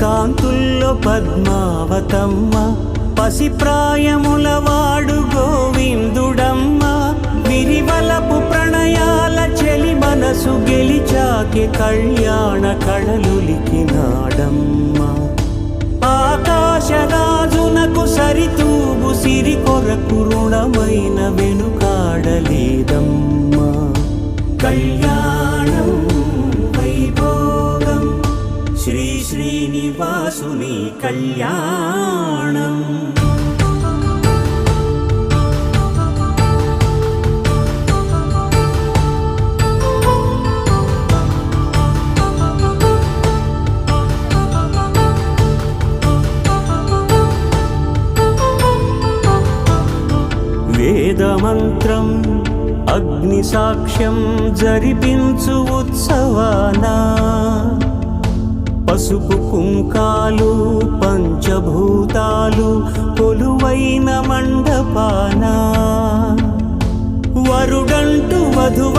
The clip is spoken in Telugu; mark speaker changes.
Speaker 1: కాంతుల్లో పద్మావతమ్మ, పసిప్రాయముల వాడు గోవిందుడమ్మ. విరివలపు ప్రణయాల చెలి మనసు గెలిచాకే కళ్యాణ కళలులికినాడమ్మ. ఆకాశరాజునకు సరితూగు సిరి కొరకు రుణమైన వెనుకాడలేదమ్మా. కళ్యాణం వైభోగం శ్రీ శ్రీనివాసుని కళ్యాణం. వేదమంత్రం అగ్ని సాక్ష్యం జరిపించు ఉత్సవానా, పసుపు కుంకాలు పంచభూతాలు కొలువైన మండపానా. వరుడంటూ వధువంటూ